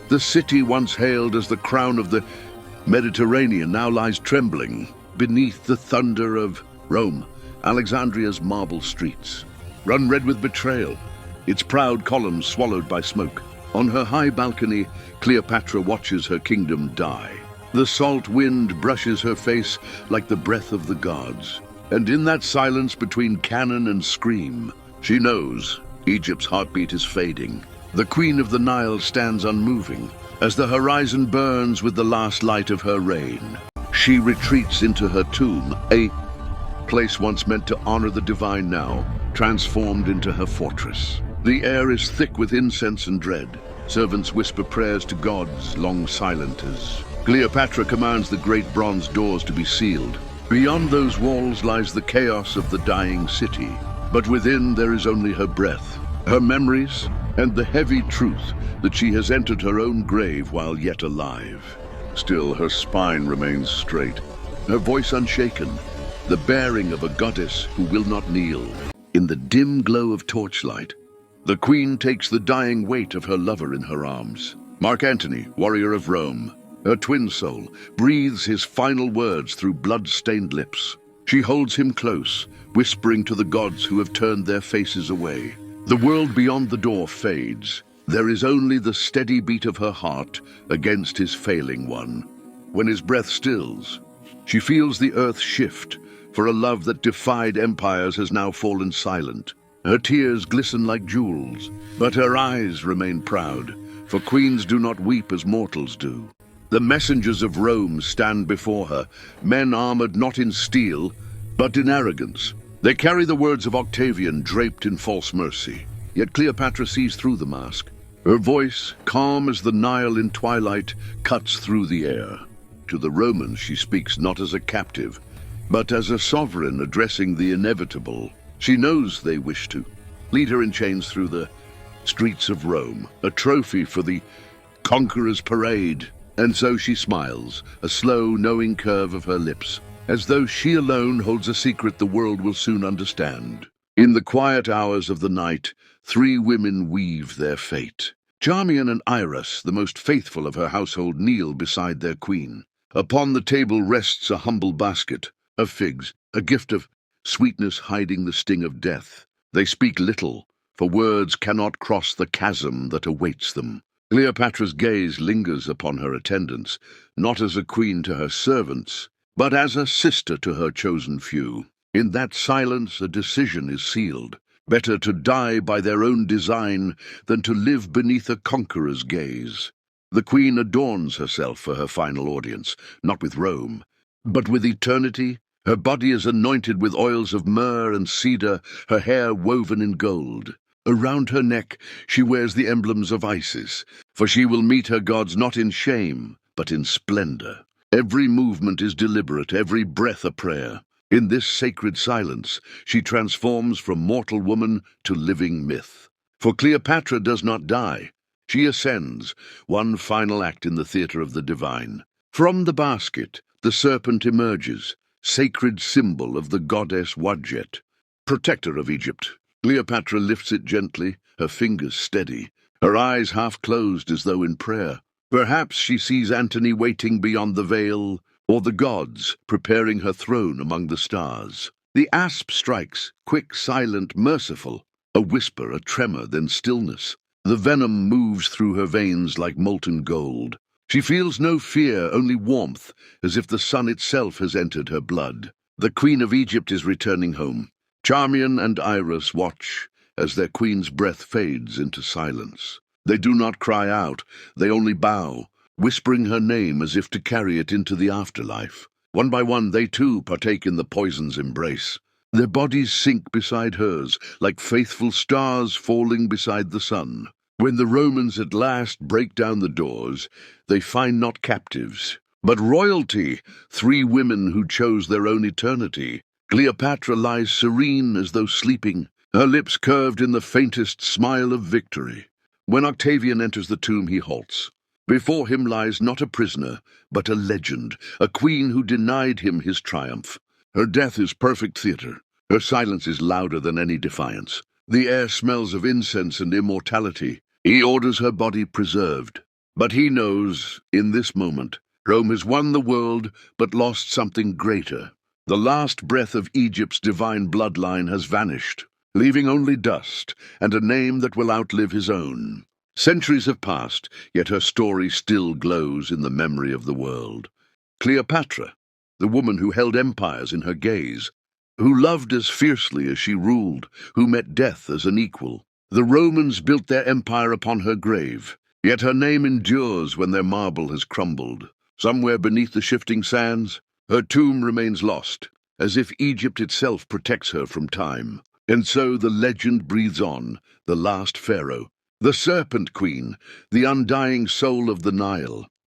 The city once hailed as the crown of the Mediterranean now lies trembling beneath the thunder of Rome, Alexandria's marble streets, run red with betrayal, its proud columns swallowed by smoke. On her high balcony, Cleopatra watches her kingdom die. The salt wind brushes her face like the breath of the gods. And in that silence between cannon and scream, she knows Egypt's heartbeat is fading. The Queen of the Nile stands unmoving as the horizon burns with the last light of her reign. She retreats into her tomb, a place once meant to honor the divine now, transformed into her fortress. The air is thick with incense and dread. Servants whisper prayers to gods long silent as Cleopatra commands the great bronze doors to be sealed. Beyond those walls lies the chaos of the dying city, but within there is only her breath, her memories, and the heavy truth that she has entered her own grave while yet alive. Still, her spine remains straight, her voice unshaken, the bearing of a goddess who will not kneel. In the dim glow of torchlight, the queen takes the dying weight of her lover in her arms. Mark Antony, warrior of Rome, her twin soul, breathes his final words through blood-stained lips. She holds him close, whispering to the gods who have turned their faces away. The world beyond the door fades. There is only the steady beat of her heart against his failing one. When his breath stills, she feels the earth shift, for a love that defied empires has now fallen silent. Her tears glisten like jewels, but her eyes remain proud, for queens do not weep as mortals do. The messengers of Rome stand before her, men armored not in steel, but in arrogance. They carry the words of Octavian draped in false mercy. Yet Cleopatra sees through the mask. Her voice, calm as the Nile in twilight, cuts through the air. To the Romans she speaks not as a captive, but as a sovereign addressing the inevitable. She knows they wish to lead her in chains through the streets of Rome, a trophy for the conqueror's parade. And so she smiles, a slow, knowing curve of her lips, as though she alone holds a secret the world will soon understand. In the quiet hours of the night, three women weave their fate. Charmian and Iris, the most faithful of her household, kneel beside their queen. Upon the table rests a humble basket of figs, a gift of sweetness hiding the sting of death. They speak little, for words cannot cross the chasm that awaits them. Cleopatra's gaze lingers upon her attendants, not as a queen to her servants, but as a sister to her chosen few. In that silence a decision is sealed. Better to die by their own design than to live beneath a conqueror's gaze. The queen adorns herself for her final audience, not with Rome, but with eternity. Her body is anointed with oils of myrrh and cedar, her hair woven in gold. Around her neck she wears the emblems of Isis, for she will meet her gods not in shame, but in splendor. Every movement is deliberate, every breath a prayer. In this sacred silence, she transforms from mortal woman to living myth. For Cleopatra does not die. She ascends, one final act in the theater of the divine. From the basket, the serpent emerges, sacred symbol of the goddess Wadjet, protector of Egypt. Cleopatra lifts it gently, her fingers steady, her eyes half closed as though in prayer. Perhaps she sees Antony waiting beyond the veil, or the gods preparing her throne among the stars. The asp strikes, quick, silent, merciful, a whisper, a tremor, then stillness. The venom moves through her veins like molten gold. She feels no fear, only warmth, as if the sun itself has entered her blood. The Queen of Egypt is returning home. Charmian and Iris watch as their queen's breath fades into silence. They do not cry out, they only bow, whispering her name as if to carry it into the afterlife. One by one they too partake in the poison's embrace. Their bodies sink beside hers, like faithful stars falling beside the sun. When the Romans at last break down the doors, they find not captives, but royalty, three women who chose their own eternity. Cleopatra lies serene as though sleeping, her lips curved in the faintest smile of victory. When Octavian enters the tomb, he halts. Before him lies not a prisoner, but a legend, a queen who denied him his triumph. Her death is perfect theater. Her silence is louder than any defiance. The air smells of incense and immortality. He orders her body preserved. But he knows, in this moment, Rome has won the world but lost something greater. The last breath of Egypt's divine bloodline has vanished, leaving only dust and a name that will outlive his own. Centuries have passed, yet her story still glows in the memory of the world. Cleopatra, the woman who held empires in her gaze, who loved as fiercely as she ruled, who met death as an equal. The Romans built their empire upon her grave, yet her name endures when their marble has crumbled. Somewhere beneath the shifting sands, her tomb remains lost, as if Egypt itself protects her from time. And so the legend breathes on, the last pharaoh, the Serpent Queen, the undying soul of the Nile.